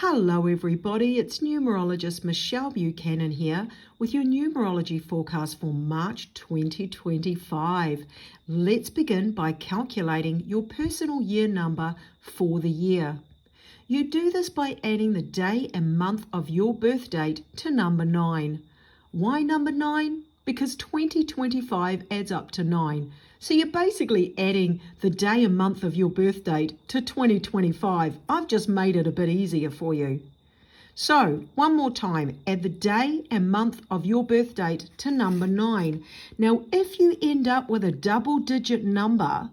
Hello everybody, it's Numerologist Michelle Buchanan here with your numerology forecast for March 2025. Let's begin by calculating your personal year number for the year. You do this by adding the day and month of your birth date to number 9. Why number 9? Because 2025 adds up to 9. So you're basically adding the day and month of your birth date to 2025. I've just made it a bit easier for you. So one more time, add the day and month of your birth date to number 9. Now, if you end up with a double-digit number,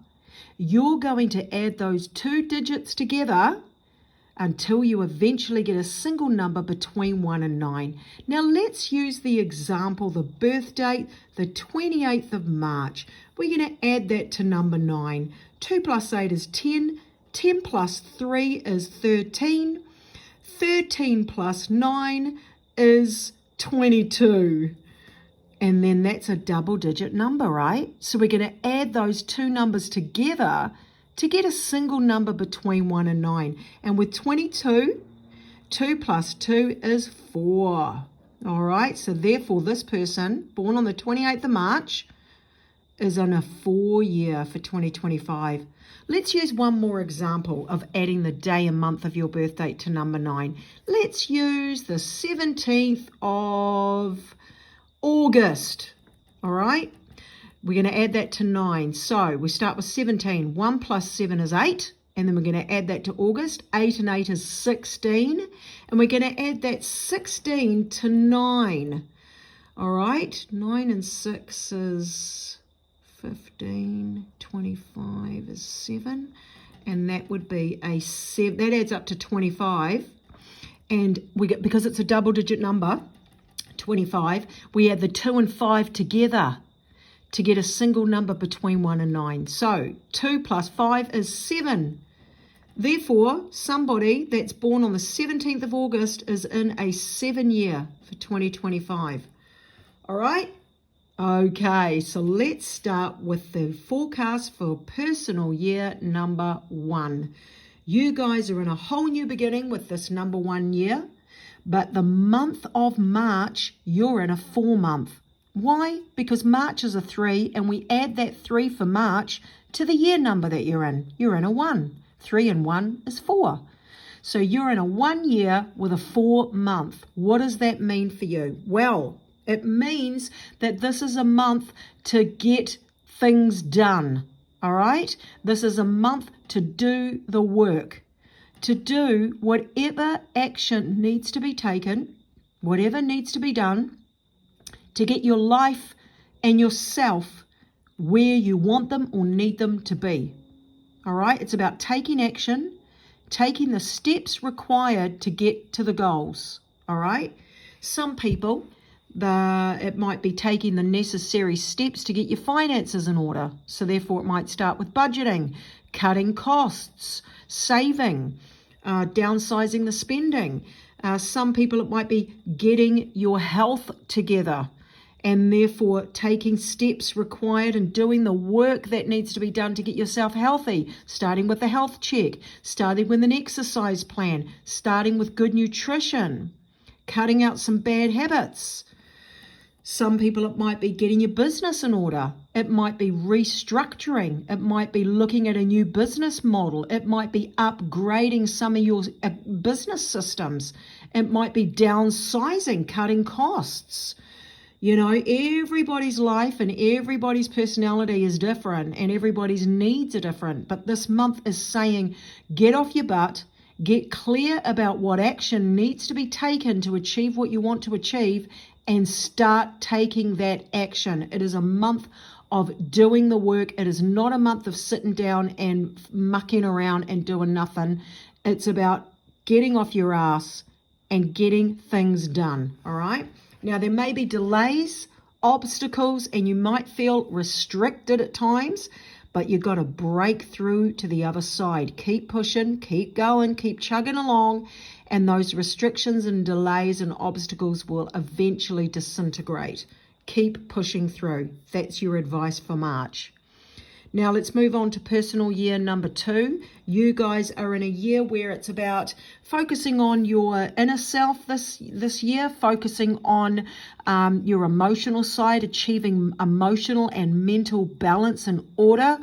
you're going to add those two digits together until you eventually get a single number between 1 and 9. Now let's use the example, the birth date, the 28th of March. We're going to add that to number 9. 2 plus 8 is 10. 10 plus 3 is 13. 13 plus 9 is 22. And then that's a double-digit number, right? So we're going to add those two numbers together to get a single number between 1 and 9. And with 22, 2 plus 2 is 4. All right, so therefore this person, born on the 28th of March, is on a 4 year for 2025. Let's use one more example of adding the day and month of your birth date to number 9. Let's use the 17th of August. All right. We're going to add that to 9. So we start with 17. 1 plus 7 is 8. And then we're going to add that to August. 8 and 8 is 16. And we're going to add that 16 to 9. All right. 9 and 6 is 15. 25 is 7. And that would be a 7. That adds up to 25. And we get, because it's a double digit number, 25, we add the 2 and 5 together to get a single number between 1 and 9. So 2 plus 5 is 7. Therefore, somebody that's born on the 17th of August is in a 7 year for 2025. All right? Okay, so let's start with the forecast for personal year number 1. You guys are in a whole new beginning with this number 1 year, but the month of March, you're in a 4 month. Why? Because March is a 3 and we add that 3 for March to the year number that you're in. You're in a 1. 3 and 1 is 4. So you're in a 1 year with a 4 month. What does that mean for you? Well, it means that this is a month to get things done. All right? This is a month to do the work, to do whatever action needs to be taken, whatever needs to be done, to get your life and yourself where you want them or need them to be. All right? It's about taking action, taking the steps required to get to the goals. All right? Some people, it might be taking the necessary steps to get your finances in order. So therefore it might start with budgeting, cutting costs, saving, downsizing the spending. Some people, it might be getting your health together, and therefore taking steps required and doing the work that needs to be done to get yourself healthy, starting with the health check, starting with an exercise plan, starting with good nutrition, cutting out some bad habits. Some people, it might be getting your business in order. It might be restructuring. It might be looking at a new business model. It might be upgrading some of your business systems. It might be downsizing, cutting costs. You know, everybody's life and everybody's personality is different and everybody's needs are different. But this month is saying, get off your butt, get clear about what action needs to be taken to achieve what you want to achieve, and start taking that action. It is a month of doing the work. It is not a month of sitting down and mucking around and doing nothing. It's about getting off your ass and getting things done, all right? Now, there may be delays, obstacles, and you might feel restricted at times, but you've got to break through to the other side. Keep pushing, keep going, keep chugging along, and those restrictions and delays and obstacles will eventually disintegrate. Keep pushing through. That's your advice for March. Now let's move on to personal year number 2. You guys are in a year where it's about focusing on your inner self this year, focusing on your emotional side, achieving emotional and mental balance and order.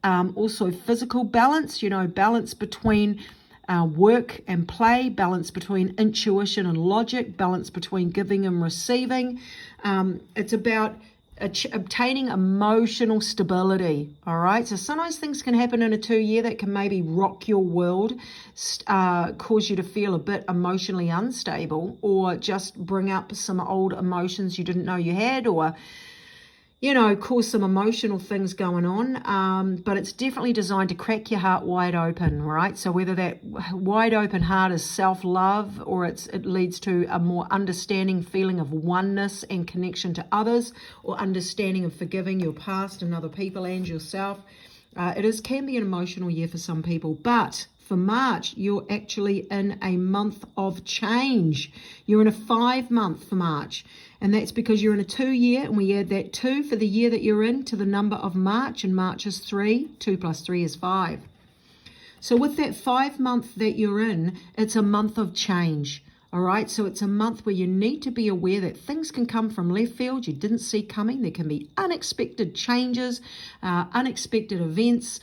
Also physical balance, balance between work and play, balance between intuition and logic, balance between giving and receiving. It's about obtaining emotional stability. All right, so sometimes things can happen in a 2 year that can maybe rock your world, cause you to feel a bit emotionally unstable, or just bring up some old emotions you didn't know you had, or cause some emotional things going on, but it's definitely designed to crack your heart wide open, right? So whether that wide open heart is self-love, or it leads to a more understanding feeling of oneness and connection to others, or understanding and forgiving your past and other people and yourself. Can be an emotional year for some people, but for March, you're actually in a month of change. You're in a 5-month for March, and that's because you're in a 2 year, and we add that 2 for the year that you're in to the number of March, and March is 3. 2 plus 3 is 5. So with that 5-month that you're in, it's a month of change. All right, so it's a month where you need to be aware that things can come from left field you didn't see coming. There can be unexpected changes, unexpected events.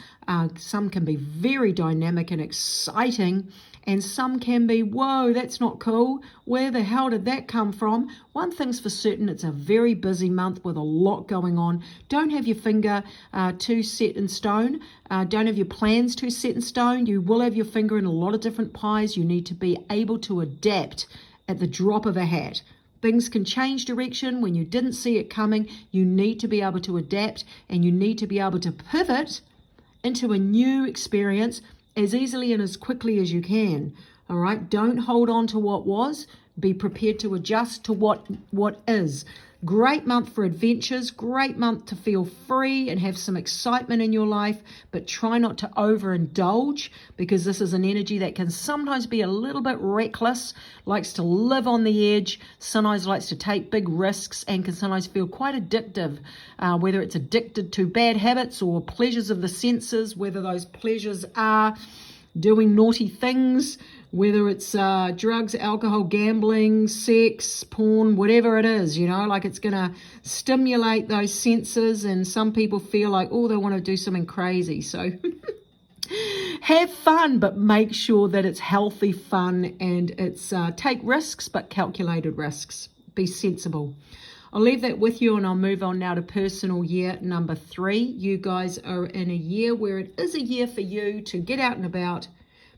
Some can be very dynamic and exciting, and some can be, whoa, that's not cool. Where the hell did that come from? One thing's for certain, it's a very busy month with a lot going on. Don't have your finger too set in stone. Don't have your plans too set in stone. You will have your finger in a lot of different pies. You need to be able to adapt at the drop of a hat. Things can change direction when you didn't see it coming. You need to be able to adapt, and you need to be able to pivot into a new experience as easily and as quickly as you can. All right, don't hold on to what was. Be prepared to adjust to what is. Great month for adventures, great month to feel free and have some excitement in your life, but try not to overindulge, because this is an energy that can sometimes be a little bit reckless, likes to live on the edge, sometimes likes to take big risks, and can sometimes feel quite addictive, whether it's addicted to bad habits or pleasures of the senses, whether those pleasures are doing naughty things, whether it's drugs, alcohol, gambling, sex, porn, whatever it is, like it's going to stimulate those senses, and some people feel like, they want to do something crazy. So have fun, but make sure that it's healthy fun, and it's take risks, but calculated risks. Be sensible. I'll leave that with you, and I'll move on now to personal year number 3. You guys are in a year where it is a year for you to get out and about,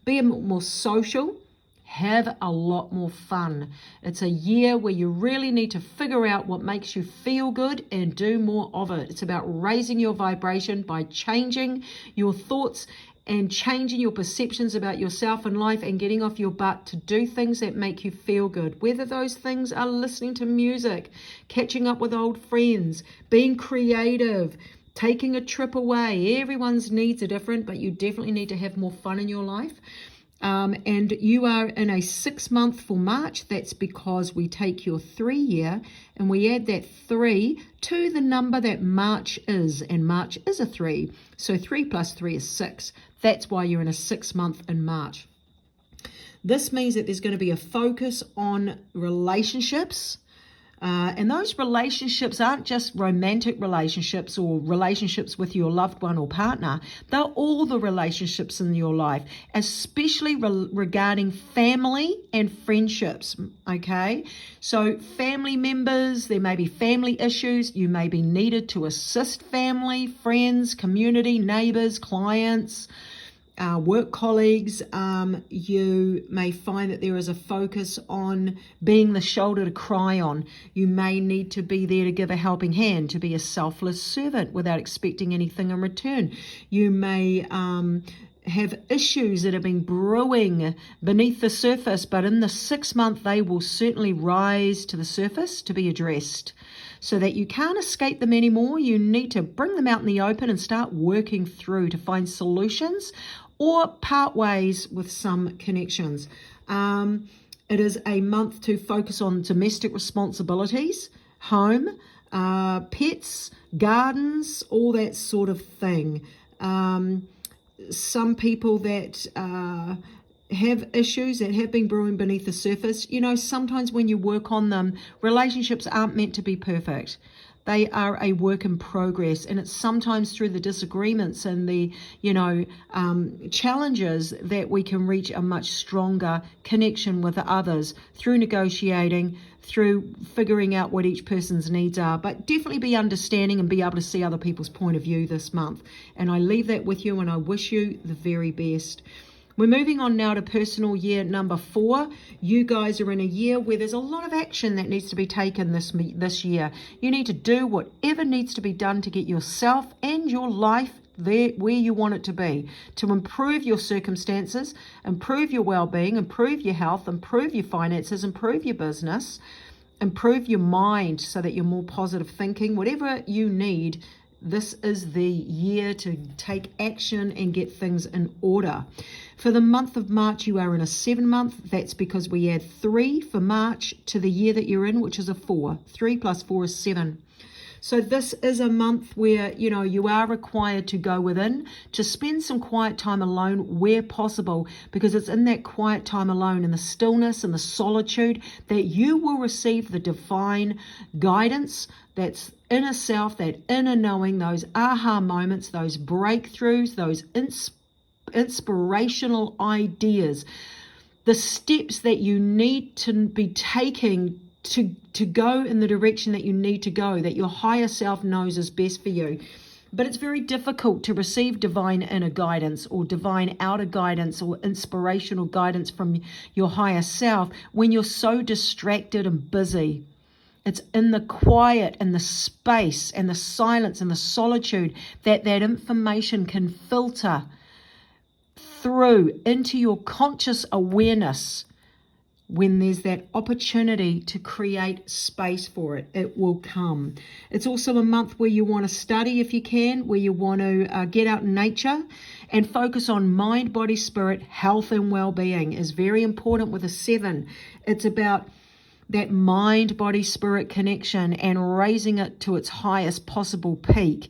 be a more social, have a lot more fun. It's a year where you really need to figure out what makes you feel good and do more of it. It's about raising your vibration by changing your thoughts and changing your perceptions about yourself and life, and getting off your butt to do things that make you feel good. Whether those things are listening to music, catching up with old friends, being creative, taking a trip away. Everyone's needs are different, but you definitely need to have more fun in your life. And you are in a 6-month for March. That's because we take your 3 year and we add that 3 to the number that March is, and March is a 3. So 3 plus 3 is 6. That's why you're in a 6-month in March. This means that there's going to be a focus on relationships. And those relationships aren't just romantic relationships or relationships with your loved one or partner. They're all the relationships in your life, especially regarding family and friendships, okay? So family members, there may be family issues. You may be needed to assist family, friends, community, neighbors, clients, work colleagues. You may find that there is a focus on being the shoulder to cry on. You may need to be there to give a helping hand, to be a selfless servant without expecting anything in return. You may have issues that have been brewing beneath the surface, but in the 6 month they will certainly rise to the surface to be addressed. So that you can't escape them anymore. You need to bring them out in the open and start working through to find solutions or part ways with some connections. It is a month to focus on domestic responsibilities, home, pets, gardens, all that sort of thing. Some people that have issues that have been brewing beneath the surface. You know, sometimes when you work on them, relationships aren't meant to be perfect. They are a work in progress, and it's sometimes through the disagreements and the, challenges that we can reach a much stronger connection with others through negotiating, through figuring out what each person's needs are. But definitely be understanding and be able to see other people's point of view this month. And I leave that with you, and I wish you the very best. We're moving on now to personal year number 4. You guys are in a year where there's a lot of action that needs to be taken this year. You need to do whatever needs to be done to get yourself and your life there where you want it to be, to improve your circumstances, improve your well-being, improve your health, improve your finances, improve your business, improve your mind so that you're more positive thinking. Whatever you need, this is the year to take action and get things in order. For the month of March, you are in a 7 month. That's because we add 3 for March to the year that you're in, which is a 4. 3 plus 4 is 7. So this is a month where, you are required to go within, to spend some quiet time alone where possible, because it's in that quiet time alone, in the stillness and the solitude, that you will receive the divine guidance, that's inner self, that inner knowing, those aha moments, those breakthroughs, those inspirational ideas, the steps that you need to be taking to go in the direction that you need to go, that your higher self knows is best for you. But it's very difficult to receive divine inner guidance or divine outer guidance or inspirational guidance from your higher self when you're so distracted and busy. It's in the quiet and the space and the silence and the solitude that information can filter through into your conscious awareness. When there's that opportunity to create space for it, it will come. It's also a month where you want to study if you can, where you want to get out in nature and focus on mind, body, spirit, health and well-being is very important with a 7. It's about that mind, body, spirit connection and raising it to its highest possible peak.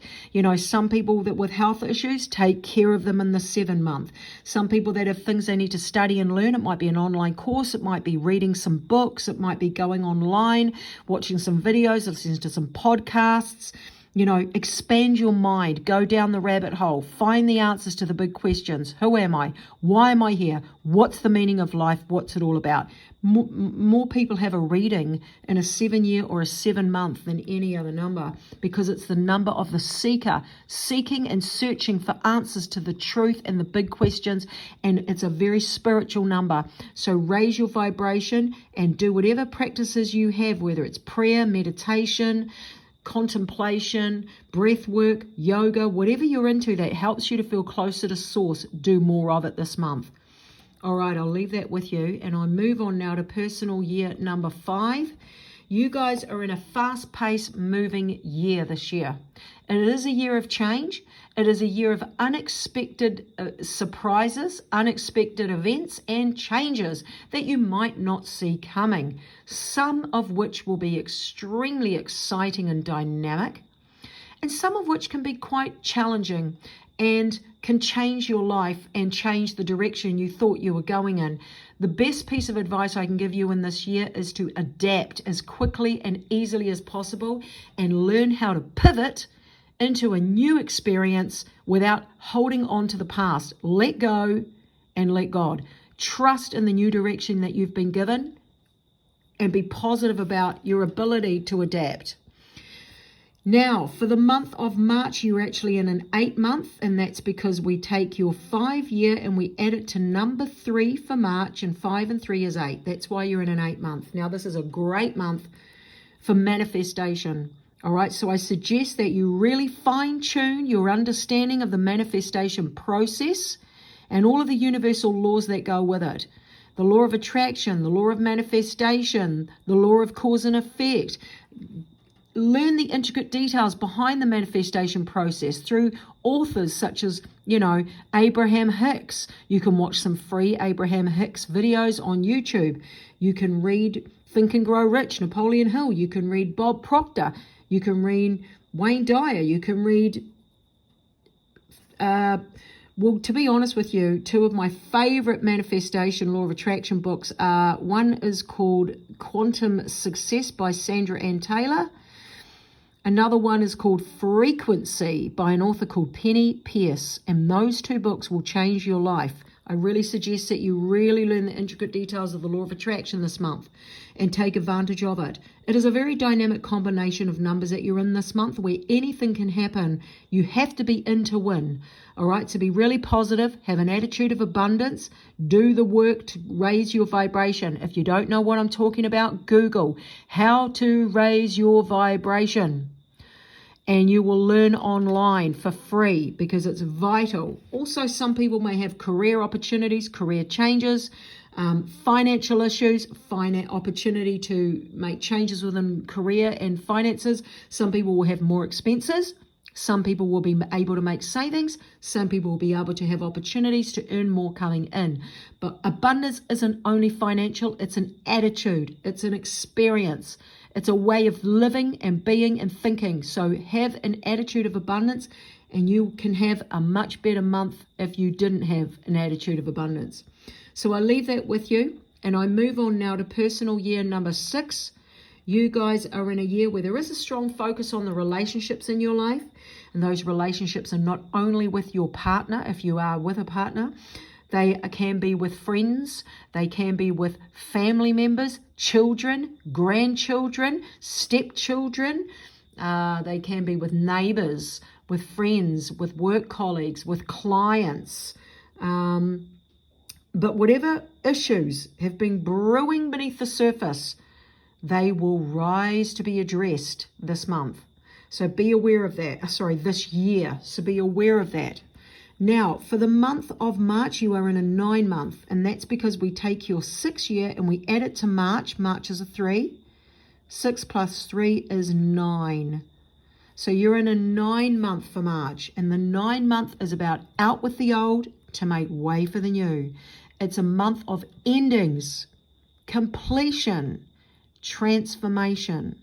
Some people that with health issues take care of them in the 7 month. Some people that have things they need to study and learn, it might be an online course, it might be reading some books, it might be going online, watching some videos, listening to some podcasts. Expand your mind, go down the rabbit hole, find the answers to the big questions. Who am I? Why am I here? What's the meaning of life? What's it all about? More people have a reading in a 7 year or a 7 month than any other number, because it's the number of the seeker, seeking and searching for answers to the truth and the big questions. And it's a very spiritual number. So raise your vibration and do whatever practices you have, whether it's prayer, meditation, contemplation, breath work, yoga, whatever you're into that helps you to feel closer to source, do more of it this month. All right, I'll leave that with you, and I'll move on now to personal year number 5. You guys are in a fast-paced moving year this year. And it is a year of change. It is a year of unexpected surprises, unexpected events and changes that you might not see coming, some of which will be extremely exciting and dynamic, and some of which can be quite challenging and can change your life and change the direction you thought you were going in. The best piece of advice I can give you in this year is to adapt as quickly and easily as possible and learn how to pivot into a new experience without holding on to the past. Let go and let God. Trust in the new direction that you've been given and be positive about your ability to adapt. Now, for the month of March, you're actually in an 8 month, and that's because we take your 5 year and we add it to number 3 for March, and 5 and 3 is 8. That's why you're in an 8 month. Now, this is a great month for manifestation. All right, so I suggest that you really fine-tune your understanding of the manifestation process and all of the universal laws that go with it. The law of attraction, the law of manifestation, the law of cause and effect. Learn the intricate details behind the manifestation process through authors such as, Abraham Hicks. You can watch some free Abraham Hicks videos on YouTube. You can read Think and Grow Rich, Napoleon Hill. You can read Bob Proctor. You can read Wayne Dyer. You can read Well, to be honest with you, two of my favorite manifestation law of attraction books are, one is called Quantum Success by Sandra Ann Taylor. Another one is called Frequency by an author called Penny Pierce. And those two books will change your life. I really suggest that you really learn the intricate details of the law of attraction this month and take advantage of it. It is a very dynamic combination of numbers that you're in this month where anything can happen. You have to be in to win. All right, so be really positive, have an attitude of abundance, do the work to raise your vibration. If you don't know what I'm talking about, Google how to raise your vibration. And you will learn online for free because it's vital. Also, some people may have career opportunities, career changes, financial issues, opportunity to make changes within career and finances. Some people will have more expenses. Some people will be able to make savings. Some people will be able to have opportunities to earn more coming in. But abundance isn't only financial, it's an attitude, it's an experience. It's a way of living and being and thinking. So have an attitude of abundance and you can have a much better month if you didn't have an attitude of abundance. So I leave that with you and I move on now to personal year number 6. You guys are in a year where there is a strong focus on the relationships in your life. And those relationships are not only with your partner, if you are with a partner, they can be with friends, they can be with family members, children, grandchildren, stepchildren. They can be with neighbors, with friends, with work colleagues, with clients. But whatever issues have been brewing beneath the surface, they will rise to be addressed this month. So be aware of that. This year. So be aware of that. Now, for the month of March, you are in a 9 month, and that's because we take your 6 year and we add it to March. March is a 3. 6 plus 3 is 9. So you're in a 9 month for March, and the 9 month is about out with the old to make way for the new. It's a month of endings, completion, transformation.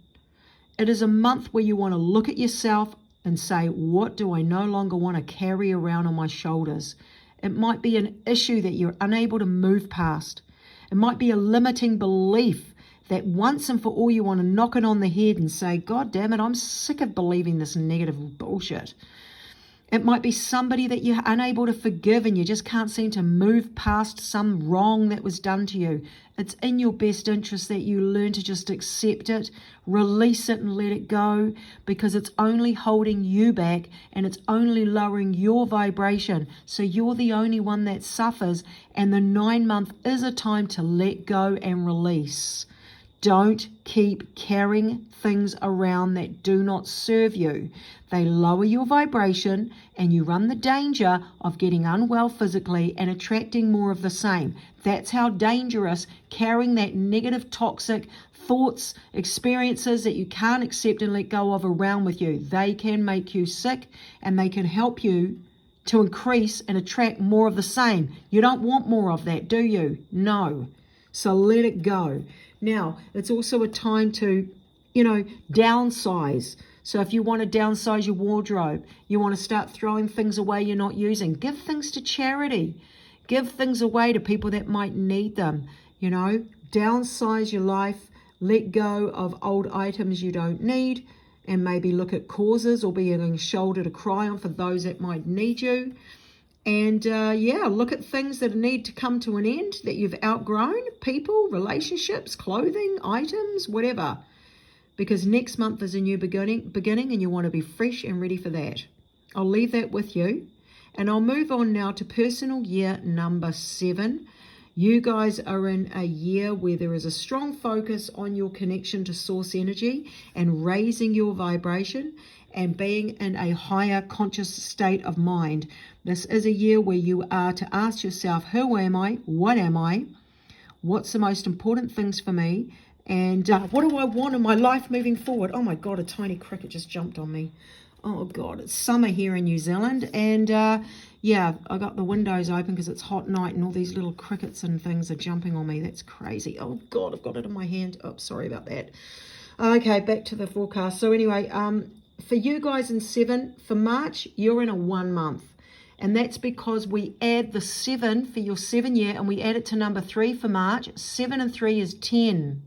It is a month where you want to look at yourself and say, what do I no longer want to carry around on my shoulders? It might be an issue that you're unable to move past. It might be a limiting belief that once and for all you want to knock it on the head and say, God damn it, I'm sick of believing this negative bullshit. It might be somebody that you're unable to forgive and you just can't seem to move past some wrong that was done to you. It's in your best interest that you learn to just accept it, release it and let it go, because it's only holding you back and it's only lowering your vibration. So you're the only one that suffers, and the 9 month is a time to let go and release. Don't keep carrying things around that do not serve you. They lower your vibration and you run the danger of getting unwell physically and attracting more of the same. That's how dangerous carrying that negative, toxic thoughts, experiences that you can't accept and let go of around with you. They can make you sick and they can help you to increase and attract more of the same. You don't want more of that, do you? No. So let it go. Now, it's also a time to, downsize. So if you want to downsize your wardrobe, you want to start throwing things away you're not using, give things to charity. Give things away to people that might need them. Downsize your life, let go of old items you don't need, and maybe look at causes or being a shoulder to cry on for those that might need you. And look at things that need to come to an end that you've outgrown, people, relationships, clothing, items, whatever. Because next month is a new beginning and you want to be fresh and ready for that. I'll leave that with you. And I'll move on now to personal year number 7. You guys are in a year where there is a strong focus on your connection to source energy and raising your vibration and being in a higher conscious state of mind. This is a year where you are to ask yourself, who am I? What am I? What's the most important things for me? And what do I want in my life moving forward? Oh my God, a tiny cricket just jumped on me. Oh God, it's summer here in New Zealand. And I got the windows open because it's hot night and all these little crickets and things are jumping on me. That's crazy. Oh God, I've got it in my hand. Oh, sorry about that. Okay, back to the forecast. So anyway, for you guys in 7, for March, you're in a 1 month. And that's because we add the 7 for your 7 year and we add it to number 3 for March. 7 and 3 is 10.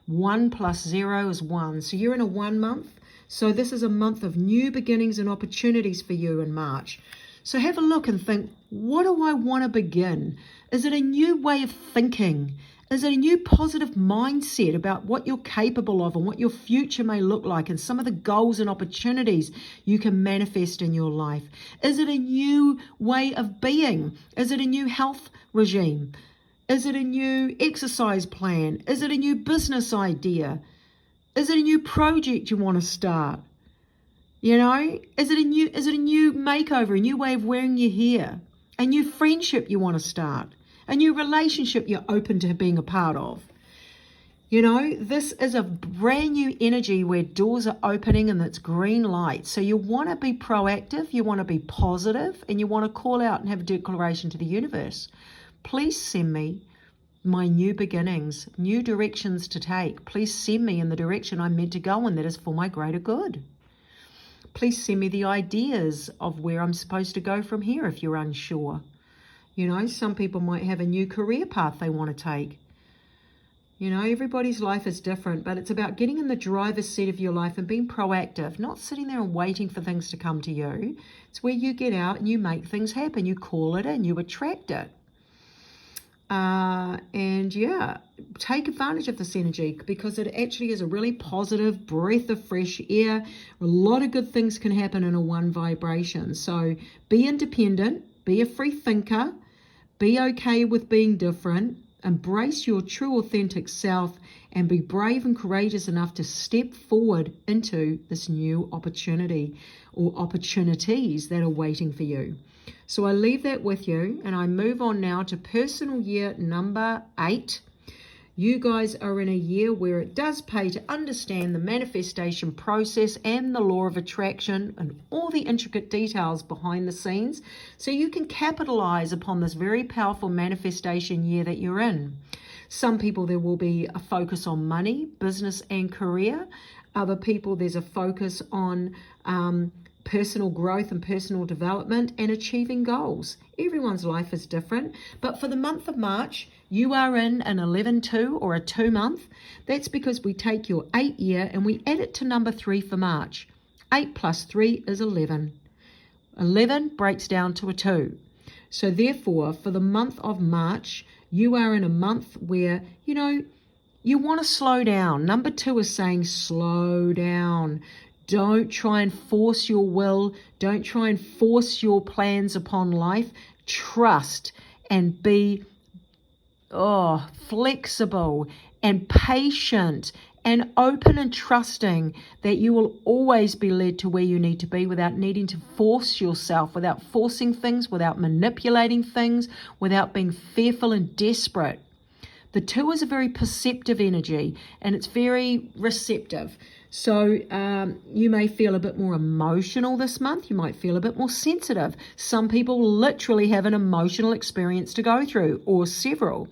1 plus 0 is 1. So you're in a 1 month. So this is a month of new beginnings and opportunities for you in March. So have a look and think, what do I want to begin? Is it a new way of thinking? Is it a new positive mindset about what you're capable of and what your future may look like and some of the goals and opportunities you can manifest in your life? Is it a new way of being? Is it a new health regime? Is it a new exercise plan? Is it a new business idea? Is it a new project you want to start? You know, is it a new makeover, a new way of wearing your hair, a new friendship you want to start, a new relationship you're open to being a part of? You know, this is a brand new energy where doors are opening and it's green light. So you want to be proactive, you want to be positive, and you want to call out and have a declaration to the universe. Please send me my new beginnings, new directions to take. Please send me in the direction I'm meant to go in that is for my greater good. Please send me the ideas of where I'm supposed to go from here if you're unsure. You know, some people might have a new career path they want to take. You know, everybody's life is different, but it's about getting in the driver's seat of your life and being proactive, not sitting there and waiting for things to come to you. It's where you get out and you make things happen. You call it in, you attract it. And yeah, take advantage of this energy because it actually is a really positive breath of fresh air. A lot of good things can happen in a 1 vibration. So be independent, be a free thinker, be okay with being different, embrace your true authentic self, and be brave and courageous enough to step forward into this new opportunity or opportunities that are waiting for you. So I leave that with you and I move on now to personal year number 8. You guys are in a year where it does pay to understand the manifestation process and the law of attraction and all the intricate details behind the scenes so you can capitalize upon this very powerful manifestation year that you're in. Some people, there will be a focus on money, business and career. Other people, there's a focus on personal growth and personal development and achieving goals. Everyone's life is different, but for the month of March, you are in an 11-2 or a 2 month. That's because we take your 8 year and we add it to number 3 for March. 8 plus 3 is 11. 11 breaks down to a 2. So therefore, for the month of March, you are in a month where, you know, you want to slow down. Number 2 is saying slow down. Don't try and force your will. Don't try and force your plans upon life. Trust and be flexible and patient and open and trusting that you will always be led to where you need to be without needing to force yourself, without forcing things, without manipulating things, without being fearful and desperate. The 2 is a very perceptive energy and it's very receptive. So you may feel a bit more emotional this month. You might feel a bit more sensitive. Some people literally have an emotional experience to go through, or several.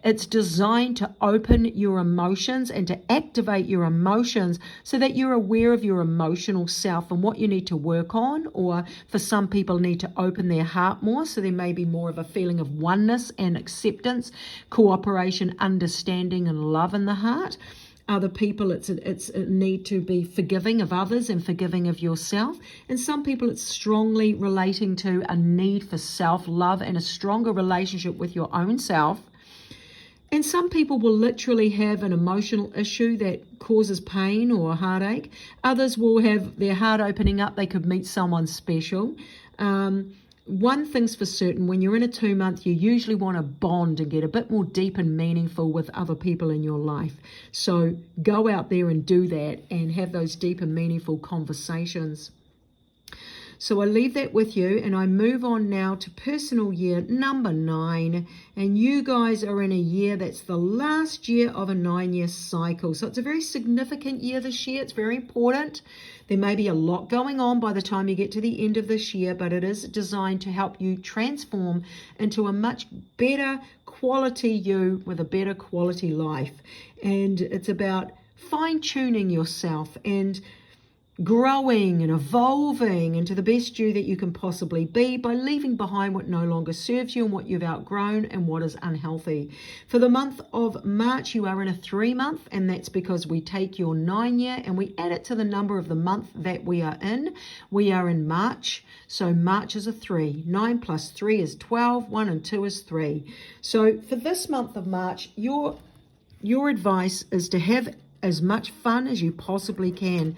It's designed to open your emotions and to activate your emotions so that you're aware of your emotional self and what you need to work on, or for some people need to open their heart more, so there may be more of a feeling of oneness and acceptance, cooperation, understanding and love in the heart. Other people, it's a need to be forgiving of others and forgiving of yourself. And some people, it's strongly relating to a need for self-love and a stronger relationship with your own self. And some people will literally have an emotional issue that causes pain or heartache. Others will have their heart opening up. They could meet someone special. One thing's for certain, when you're in a 2 month, you usually want to bond and get a bit more deep and meaningful with other people in your life. So go out there and do that and have those deep and meaningful conversations. So I leave that with you and I move on now to personal year number 9. And you guys are in a year that's the last year of a 9-year cycle. So it's a very significant year this year. It's very important. There may be a lot going on by the time you get to the end of this year, but it is designed to help you transform into a much better quality you with a better quality life. And it's about fine-tuning yourself and growing and evolving into the best you that you can possibly be by leaving behind what no longer serves you and what you've outgrown and what is unhealthy. For the month of March, you are in a 3-month, and that's because we take your 9-year and we add it to the number of the month that we are in. We are in March, so March is a 3. 9 plus 3 is 12. 1 and 2 is 3. So for this month of March, your advice is to have as much fun as you possibly can.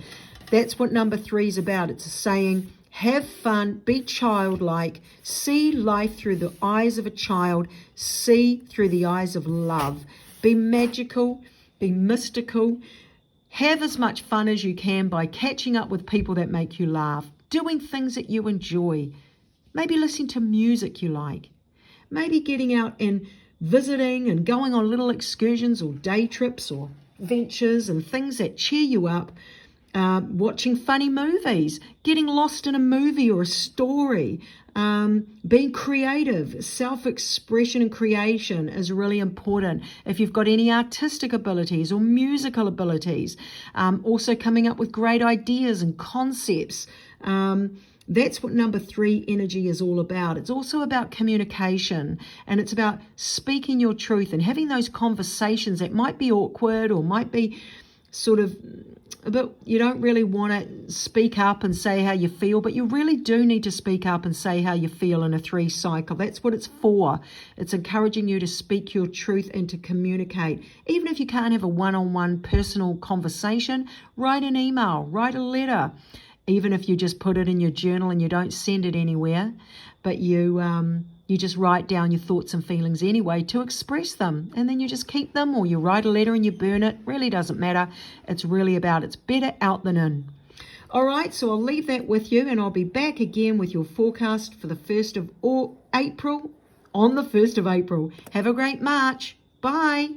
That's what number 3 is about. It's saying, have fun, be childlike, see life through the eyes of a child, see through the eyes of love. Be magical, be mystical. Have as much fun as you can by catching up with people that make you laugh, doing things that you enjoy, maybe listening to music you like, maybe getting out and visiting and going on little excursions or day trips or ventures and things that cheer you up. Watching funny movies, getting lost in a movie or a story, being creative, self-expression and creation is really important. If you've got any artistic abilities or musical abilities, also coming up with great ideas and concepts, that's what number 3 energy is all about. It's also about communication, and it's about speaking your truth and having those conversations that might be awkward or might be sort of, but you don't really want to speak up and say how you feel, but you really do need to speak up and say how you feel in a 3 cycle. That's what it's for. It's encouraging you to speak your truth and to communicate. Even if you can't have a one-on-one personal conversation, write an email, write a letter. Even if you just put it in your journal and you don't send it anywhere, but you just write down your thoughts and feelings anyway to express them, and then you just keep them, or you write a letter and you burn it. Really doesn't matter. It's really about, it's better out than in. All right, so I'll leave that with you, and I'll be back again with your forecast for the 1st of April, on the 1st of April. Have a great March. Bye.